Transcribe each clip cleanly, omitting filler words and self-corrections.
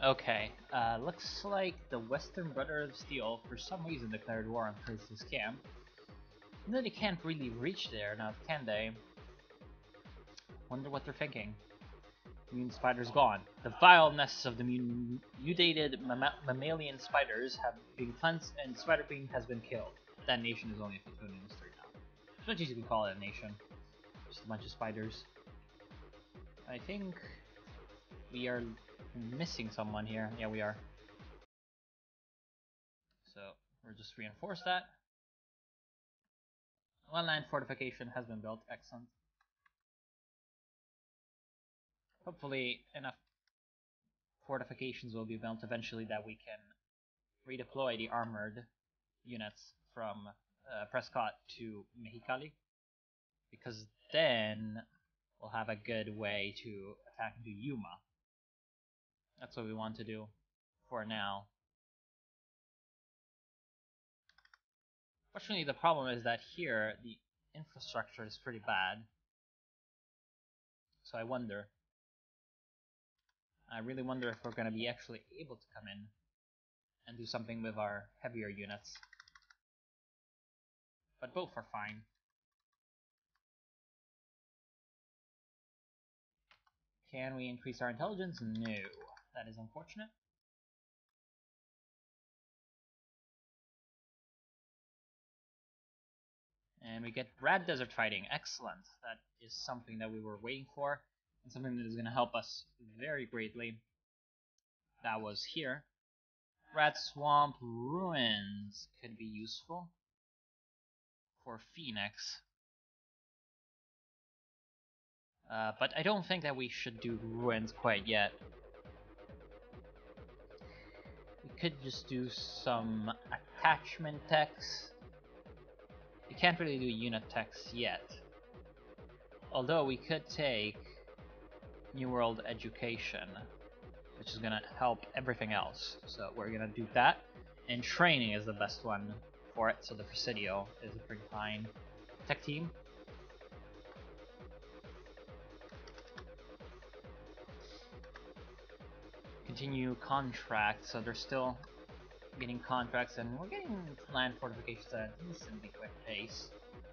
Okay, looks like the Western Brotherhood of Steel for some reason declared war on Crisis Camp. No, they can't really reach there now, can they? Wonder what they're thinking. Mutant spiders gone. The vile nests of the mutated mammalian spiders have been cleansed and Spider Queen has been killed. That nation is only a platoon industry now. It's not easy to call it a nation. Just a bunch of spiders. I think we are missing someone here. Yeah, we are. So we'll just reinforce that. One land fortification has been built. Excellent. Hopefully enough fortifications will be built eventually that we can redeploy the armored units from Prescott to Mexicali, because then we'll have a good way to attack into Yuma. That's what we want to do for now. Fortunately, the problem is that here the infrastructure is pretty bad. So I really wonder if we're going to be actually able to come in and do something with our heavier units. But both are fine. Can we increase our intelligence? No. That is unfortunate. And we get Rad Desert Fighting. Excellent. That is something that we were waiting for, and something that is going to help us very greatly. That was here. Rat Swamp Ruins could be useful for Phoenix. But I don't think that we should do Ruins quite yet. We could just do some attachment techs. We can't really do unit techs yet. Although we could take New World Education, which is gonna help everything else. So we're gonna do that. And training is the best one for it, so the Presidio is a pretty fine tech team. Continue contracts, so they're still getting contracts, and we're getting land fortifications at a decently quick pace.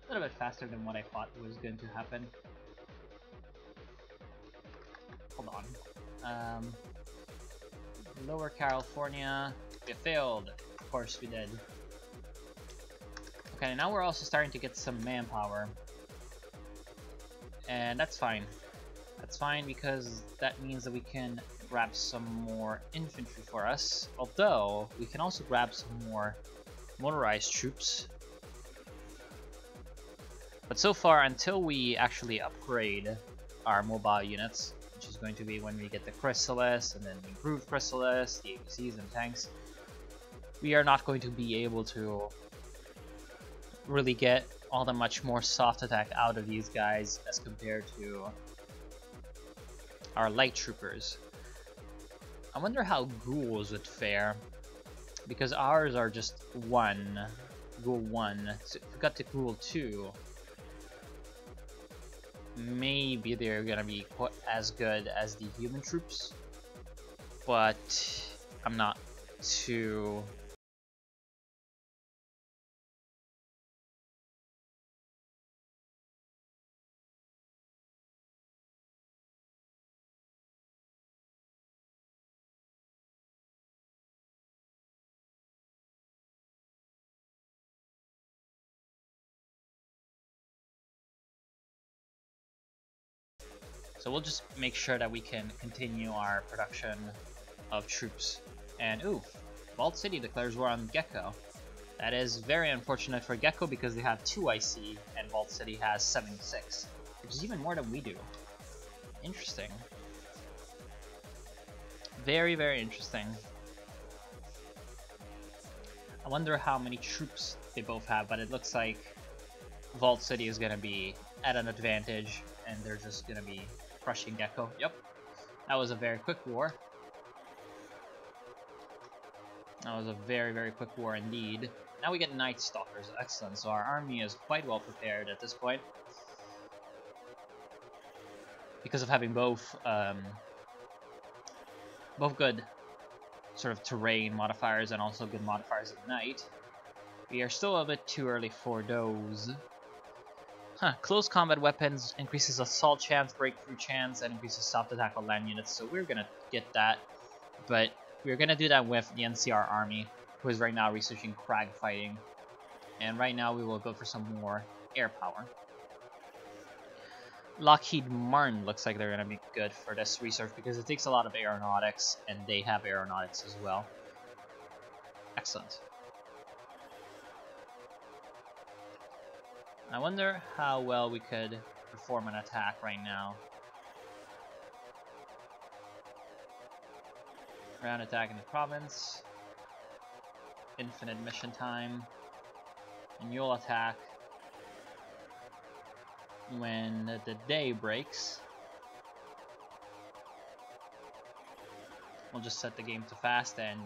A little bit faster than what I thought was going to happen. Hold on. Lower California, we failed. Of course we did. Okay, now we're also starting to get some manpower. And that's fine. That's fine because that means that we can grab some more infantry for us. Although, we can also grab some more motorized troops. But so far, until we actually upgrade our mobile units, which is going to be when we get the Chrysalis, and then the improved Chrysalis, the APCs and tanks, we are not going to be able to really get all that much more soft attack out of these guys as compared to our light troopers. I wonder how ghouls would fare, because ours are just ghoul 1, so if we got to ghoul 2, maybe they're gonna be as good as the human troops, but I'm not too... So we'll just make sure that we can continue our production of troops. And ooh, Vault City declares war on Gecko. That is very unfortunate for Gecko because they have 2 IC and Vault City has 76, which is even more than we do. Interesting. Very, very interesting. I wonder how many troops they both have, but it looks like Vault City is gonna be at an advantage and they're just gonna be crushing Gecko. Yep. That was a very quick war. That was a very, very quick war indeed. Now we get Night Stalkers. Excellent. So our army is quite well prepared at this point. Because of having both good sort of terrain modifiers and also good modifiers at night. We are still a bit too early for those. Close combat weapons increases assault chance, breakthrough chance, and increases soft attack on land units, so we're gonna get that. But we're gonna do that with the NCR army, who is right now researching crag fighting. And right now we will go for some more air power. Lockheed Martin looks like they're gonna be good for this research because it takes a lot of aeronautics, and they have aeronautics as well. Excellent. I wonder how well we could perform an attack right now. Ground attack in the province. Infinite mission time. And you'll attack when the day breaks. We'll just set the game to fast and...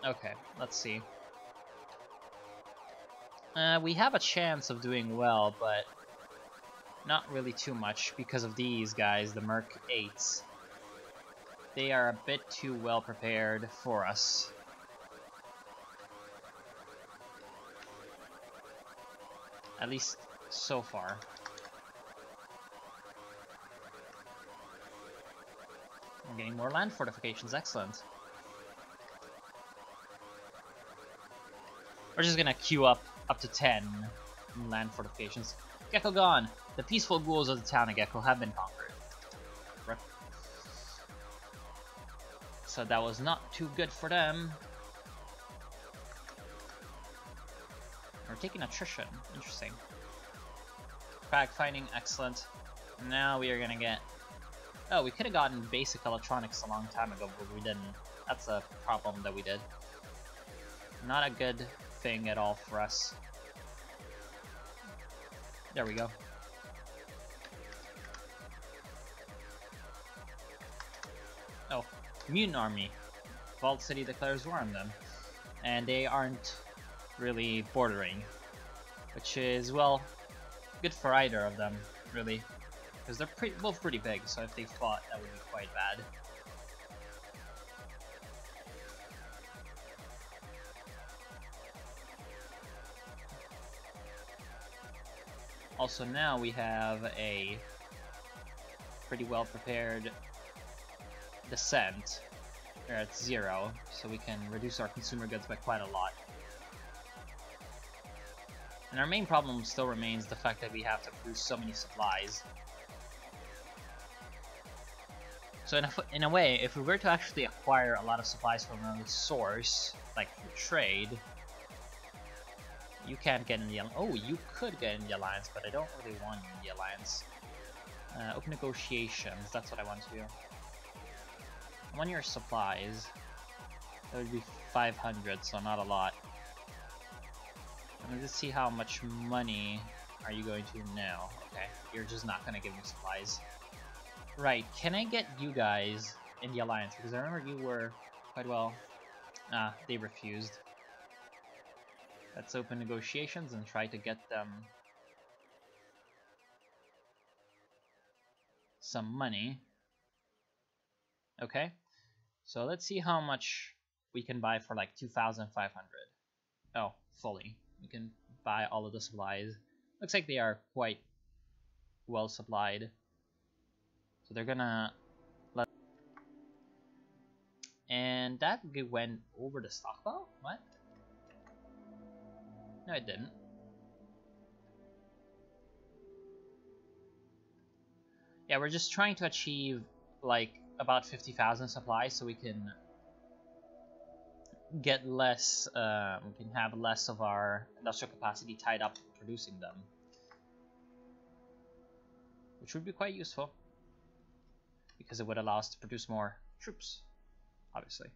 Okay, let's see. We have a chance of doing well, but not really too much because of these guys, the Merc 8s. They are a bit too well prepared for us. At least so far. We're getting more land fortifications, excellent. We're just gonna queue up to 10 land fortifications. Gecko gone! The peaceful ghouls of the town of Gecko have been conquered. So that was not too good for them. We're taking attrition, interesting. Crag fighting, excellent. Now we are gonna get... Oh, we could have gotten basic electronics a long time ago, but we didn't. That's a problem that we did. Not a good thing at all for us. There we go. Oh, Mutant Army. Vault City declares war on them. And they aren't really bordering. Which is, well, good for either of them, really. Because they're both pretty big, so if they fought, that would be quite bad. Also now we have a pretty well prepared descent. We're at 0, so we can reduce our consumer goods by quite a lot. And our main problem still remains the fact that we have to produce so many supplies. So in a way, if we were to actually acquire a lot of supplies from another source, like through trade, you can't get in the alliance. Oh, you could get in the alliance, but I don't really want you in the alliance. Open negotiations, that's what I want to do. I want your supplies. That would be 500, so not a lot. Let's see how much money are you going to now. Okay, you're just not going to give me supplies. Right, can I get you guys in the alliance? Because I remember you were quite well... they refused. Let's open negotiations and try to get them some money. Okay, so let's see how much we can buy for like 2,500. Oh, fully. We can buy all of the supplies. Looks like they are quite well supplied. So they're gonna let... And that went over the stockpile? What? No, it didn't. Yeah, we're just trying to achieve like about 50,000 supplies so we can get less, we can have less of our industrial capacity tied up producing them. Which would be quite useful, because it would allow us to produce more troops, obviously.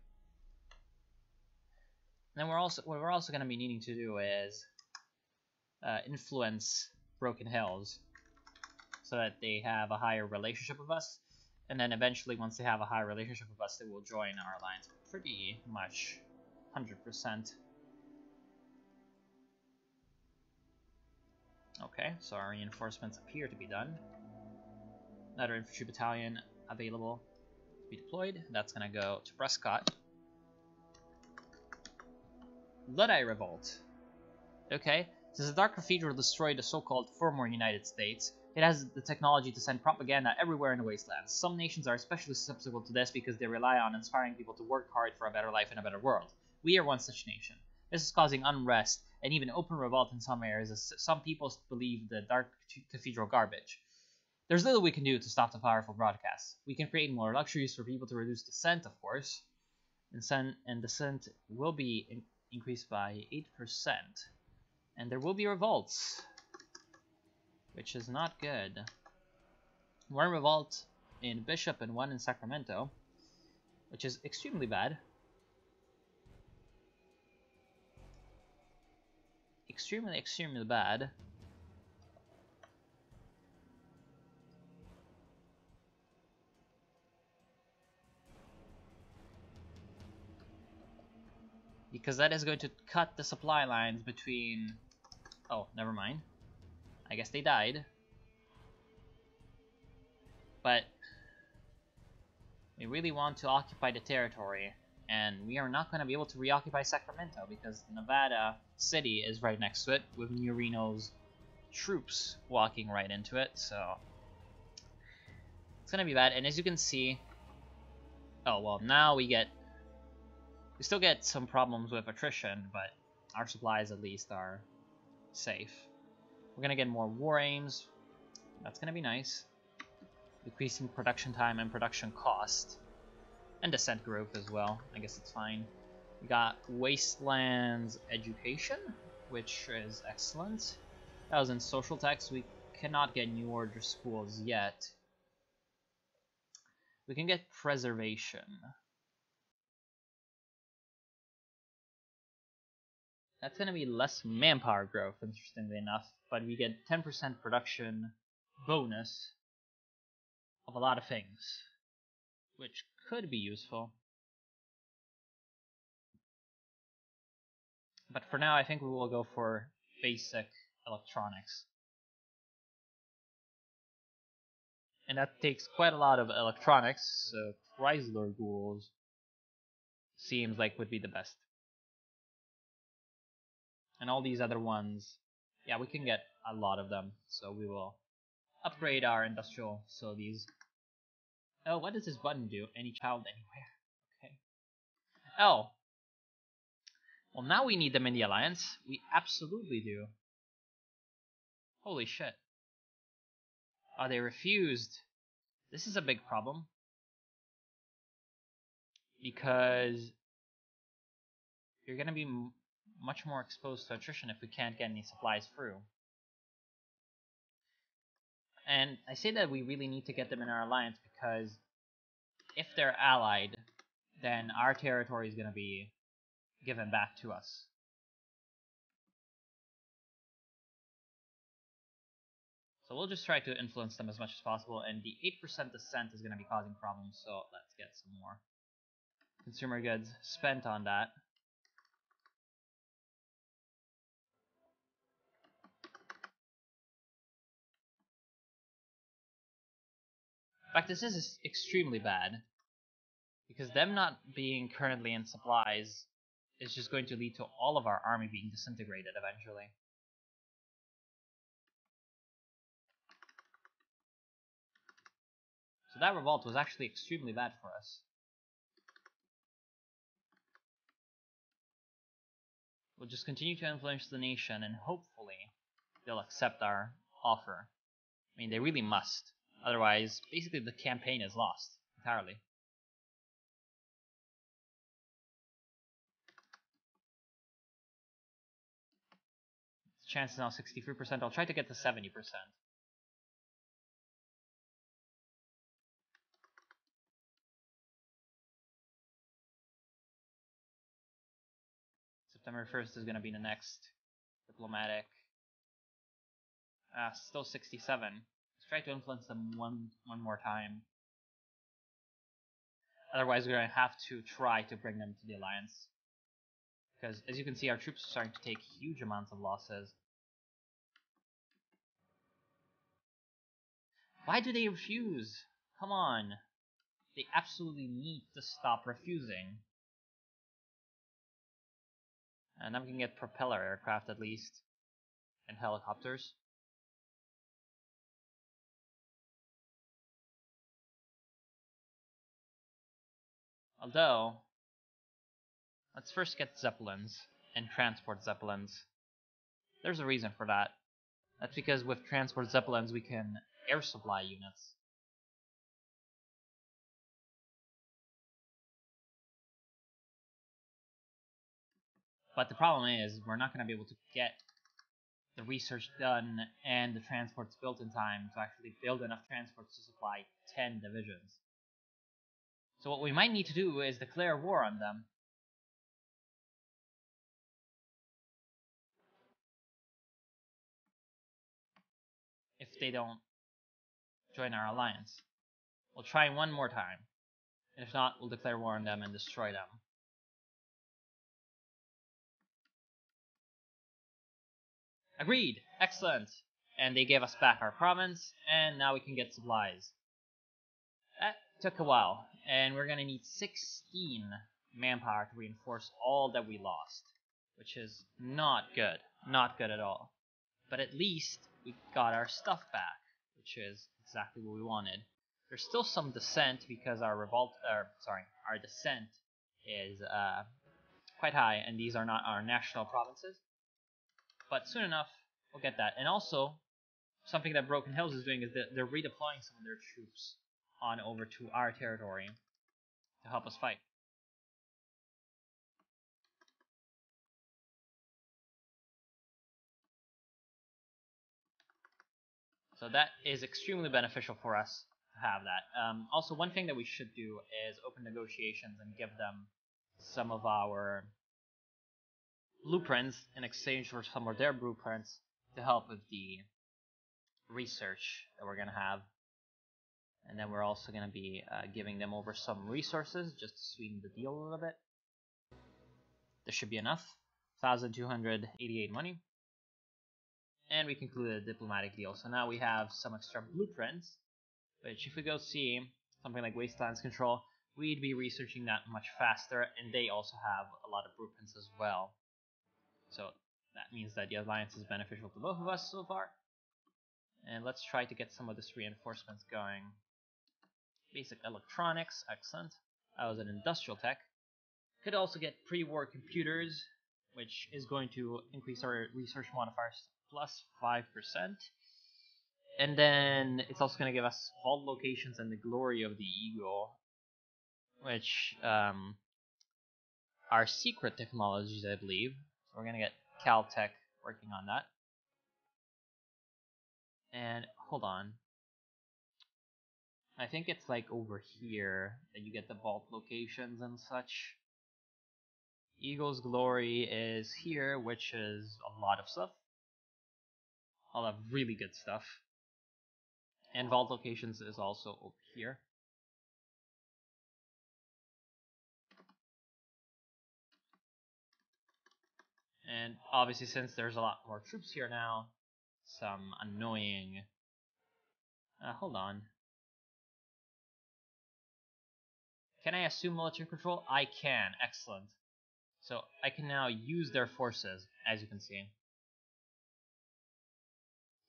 And then what we're also going to be needing to do is influence Broken Hills so that they have a higher relationship with us. And then eventually, once they have a higher relationship with us, they will join our alliance pretty much 100%. Okay, so our reinforcements appear to be done. Another infantry battalion available to be deployed. That's going to go to Prescott. Blood-Eye Revolt. Okay, since the Dark Cathedral destroyed the so-called former United States, it has the technology to send propaganda everywhere in the wastelands. Some nations are especially susceptible to this because they rely on inspiring people to work hard for a better life and a better world. We are one such nation. This is causing unrest and even open revolt in some areas, as some people believe the Dark Cathedral garbage. There's little we can do to stop the powerful broadcasts. We can create more luxuries for people to reduce dissent, of course. And dissent will be increased by 8%. And there will be revolts, which is not good. One revolt in Bishop and one in Sacramento, which is extremely bad. Extremely bad. Because that is going to cut the supply lines between... Oh, never mind. I guess they died. But we really want to occupy the territory, and we are not going to be able to reoccupy Sacramento because Nevada City is right next to it, with New Reno's troops walking right into it, so it's going to be bad. And as you can see, oh well, now we still get some problems with attrition, but our supplies at least are safe. We're going to get more war aims. That's going to be nice. Decreasing production time and production cost. And descent growth as well. I guess it's fine. We got Wastelands Education, which is excellent. That was in social tax. We cannot get New Order schools yet. We can get Preservation. That's going to be less manpower growth, interestingly enough, but we get 10% production bonus of a lot of things, which could be useful. But for now, I think we will go for basic electronics. And that takes quite a lot of electronics, so Chrysler ghouls seems like would be the best. And all these other ones, yeah, we can get a lot of them, so we will upgrade our industrial facilities. Oh, what does this button do? Any child anywhere. Okay. Oh. Well, now we need them in the Alliance. We absolutely do. Holy shit. Oh, they refused. This is a big problem. Because you're going to be much more exposed to attrition if we can't get any supplies through. And I say that we really need to get them in our alliance because if they're allied, then our territory is going to be given back to us. So we'll just try to influence them as much as possible, and the 8% dissent is going to be causing problems, so let's get some more consumer goods spent on that. In fact, this is extremely bad, because them not being currently in supplies is just going to lead to all of our army being disintegrated eventually. So that revolt was actually extremely bad for us. We'll just continue to influence the nation, and hopefully they'll accept our offer. I mean, they really must. Otherwise, basically the campaign is lost entirely. The chance is now 63%. I'll try to get to 70%. September 1st is going to be the next diplomatic. Still 67. Let's try to influence them one more time. Otherwise, we're going to have to try to bring them to the alliance. Because, as you can see, our troops are starting to take huge amounts of losses. Why do they refuse? Come on. They absolutely need to stop refusing. And now we can get propeller aircraft at least. And helicopters. Although, let's first get Zeppelins and transport Zeppelins. There's a reason for that. That's because with transport Zeppelins we can air supply units. But the problem is we're not going to be able to get the research done and the transports built in time to actually build enough transports to supply 10 divisions. So what we might need to do is declare war on them. If they don't join our alliance. We'll try one more time. And if not, we'll declare war on them and destroy them. Agreed! Excellent! And they gave us back our province, and now we can get supplies. That took a while, and we're gonna need 16 manpower to reinforce all that we lost. Which is not good. Not good at all. But at least we got our stuff back, which is exactly what we wanted. There's still some dissent because our dissent is quite high, and these are not our national provinces. But soon enough, we'll get that. And also, something that Broken Hills is doing is that they're redeploying some of their troops on over to our territory to help us fight. So that is extremely beneficial for us to have that. Also, one thing that we should do is open negotiations and give them some of our blueprints in exchange for some of their blueprints to help with the research that we're going to have. And then we're also going to be giving them over some resources just to sweeten the deal a little bit. This should be enough. 1,288 money. And we concluded a diplomatic deal. So now we have some extra blueprints, which if we go see something like Wastelands Control, we'd be researching that much faster, and they also have a lot of blueprints as well. So that means that the alliance is beneficial to both of us so far. And let's try to get some of this reinforcements going. Basic electronics, excellent. I was an industrial tech. Could also get pre-war computers, which is going to increase our research modifiers plus 5%. And then it's also going to give us vault locations and the glory of the eagle, which are secret technologies, I believe. So we're going to get Caltech working on that. And hold on. I think it's like over here that you get the vault locations and such. Eagle's Glory is here, which is a lot of stuff. A lot of really good stuff. And vault locations is also over here. And obviously, since there's a lot more troops here now, some annoying... hold on. Can I assume military control? I can. Excellent. So I can now use their forces, as you can see.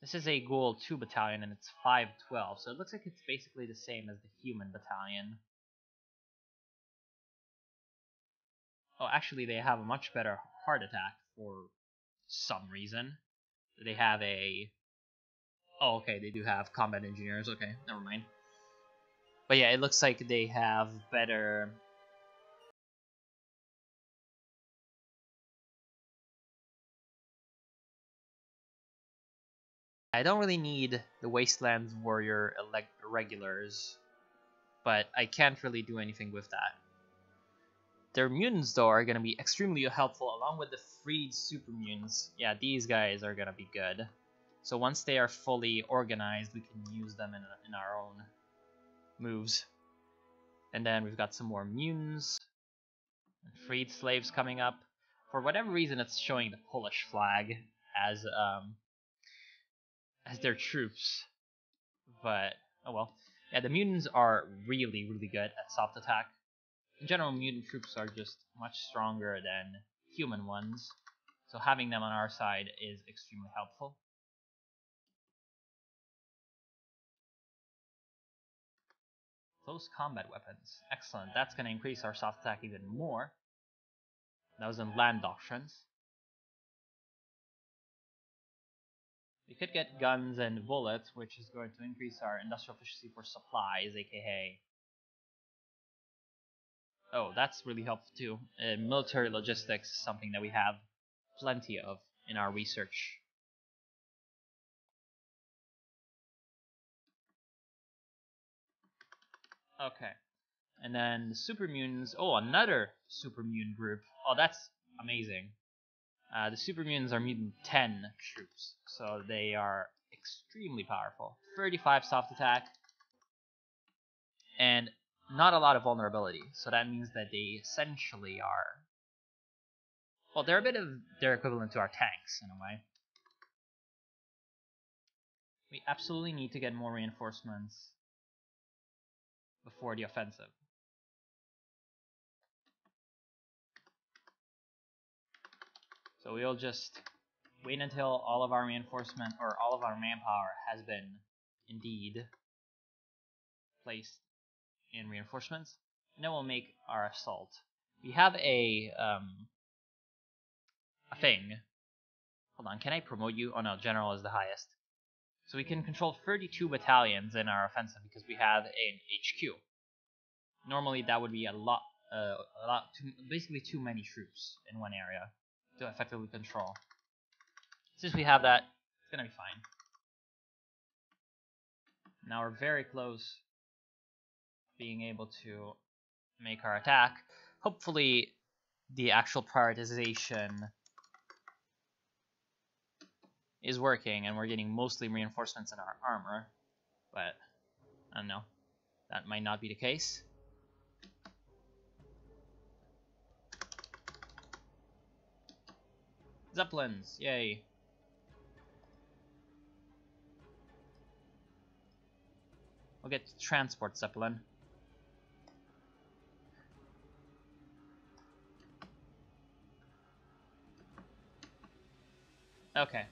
This is a Ghoul 2 battalion, and it's 512, so it looks like it's basically the same as the human battalion. Oh, actually, they have a much better heart attack for some reason. They have a... Oh, okay, they do have combat engineers. Okay, never mind. But yeah, it looks like they have better... I don't really need the Wastelands Warrior regulars, but I can't really do anything with that. Their mutants, though, are going to be extremely helpful, along with the freed super mutants. Yeah, these guys are going to be good. So once they are fully organized, we can use them in our own moves. And then we've got some more mutants. Freed slaves coming up. For whatever reason, it's showing the Polish flag as their troops. But, oh well. Yeah, the mutants are really, really good at soft attack. In general, mutant troops are just much stronger than human ones. So having them on our side is extremely helpful. Close combat weapons. Excellent. That's going to increase our soft attack even more. That was in land doctrines. We could get guns and bullets, which is going to increase our industrial efficiency for supplies, aka... Oh, that's really helpful too. Military logistics is something that we have plenty of in our research. Okay. And then the super mutants. Oh, another super mutant group. Oh, that's amazing. The super mutants are mutant 10 troops, so they are extremely powerful. 35 soft attack, and not a lot of vulnerability. So that means that they essentially are... Well, they're a bit of their equivalent to our tanks in a way. We absolutely need to get more reinforcements before the offensive. So we'll just wait until all of our reinforcement or all of our manpower has been indeed placed in reinforcements, and then we'll make our assault. We have a thing. Hold on, can I promote you? Oh no, general is the highest. So we can control 32 battalions in our offensive because we have an HQ. Normally that would be basically too many troops in one area to effectively control. Since we have that, it's gonna be fine. Now we're very close being able to make our attack. Hopefully the actual prioritization is working and we're getting mostly reinforcements in our armor, but I don't know, that might not be the case. Zeppelins, yay. We'll get transport Zeppelin. Okay,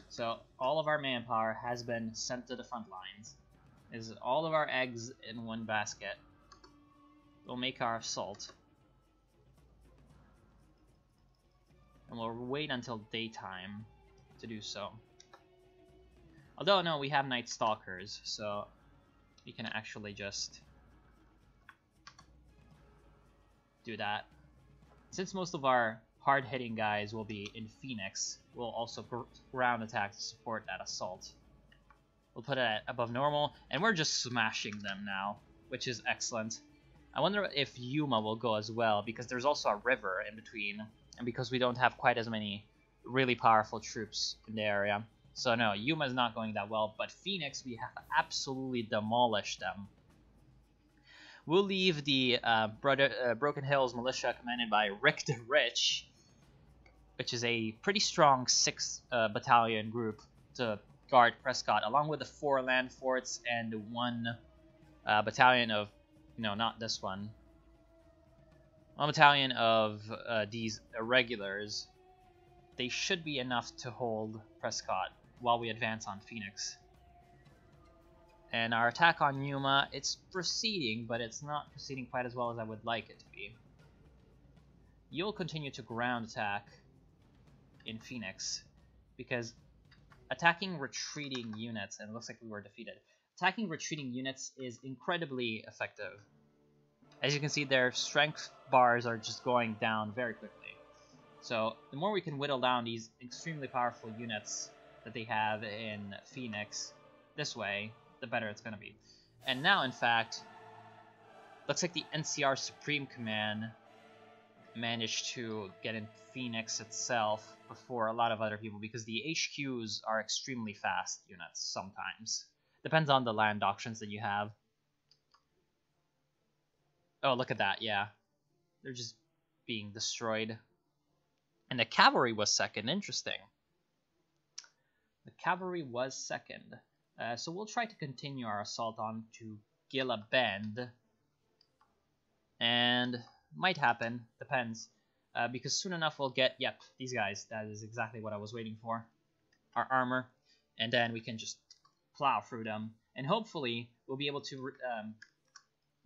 so all of our manpower has been sent to the front lines. Is all of our eggs in one basket. We'll make our assault. And we'll wait until daytime to do so. Although, no, we have Night Stalkers, so we can actually just do that. Since most of our hard-hitting guys will be in Phoenix, we'll also ground attack to support that assault. We'll put it at above normal, and we're just smashing them now, which is excellent. I wonder if Yuma will go as well, because there's also a river in between, and because we don't have quite as many really powerful troops in the area. So no, Yuma's not going that well, but Phoenix, we have absolutely demolished them. We'll leave the Broken Hills militia commanded by Rick the Rich, which is a pretty strong 6 battalion group to guard Prescott, along with the 4 land forts and 1 battalion of, no, not this one. 1 battalion of these irregulars. They should be enough to hold Prescott while we advance on Phoenix. And our attack on Yuma, it's proceeding, but it's not proceeding quite as well as I would like it to be. You'll continue to ground attack in Phoenix, because attacking retreating units, and it looks like we were defeated, attacking retreating units is incredibly effective. As you can see, their strength bars are just going down very quickly. So the more we can whittle down these extremely powerful units that they have in Phoenix this way, the better it's going to be. And now, in fact, looks like the NCR Supreme Command managed to get in Phoenix itself before a lot of other people, because the HQs are extremely fast units sometimes. Depends on the land doctrines that you have. Oh, look at that, yeah. They're just being destroyed. And the cavalry was second, interesting. The cavalry was second. So we'll try to continue our assault on to Gila Bend. And might happen, depends. because soon enough we'll get, yep, these guys. That is exactly what I was waiting for. Our armor, and then we can just plow through them, and hopefully we'll be able to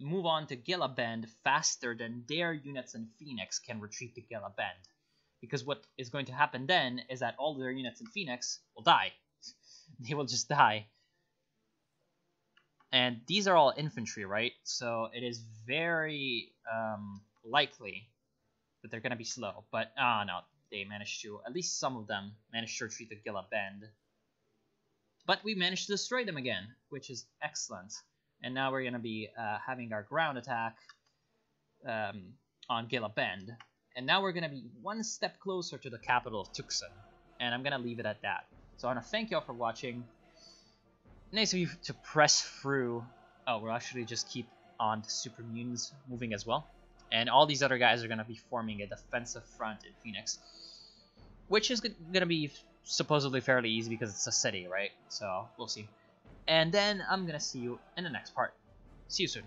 move on to Gila Bend faster than their units in Phoenix can retreat to Gila Bend. Because what is going to happen then is that all their units in Phoenix will die. They will just die. And these are all infantry, right? So it is very likely that they're going to be slow. But, no, they managed to, at least some of them, managed to retreat to Gila Bend. But we managed to destroy them again, which is excellent. And now we're going to be having our ground attack on Gila Bend. And now we're going to be one step closer to the capital of Tucson. And I'm going to leave it at that. So I want to thank you all for watching. Nice of you to press through. Oh, we'll actually just keep on the super mutants moving as well. And all these other guys are going to be forming a defensive front in Phoenix. Which is going to be supposedly fairly easy because it's a city, right? So we'll see. And then I'm going to see you in the next part. See you soon.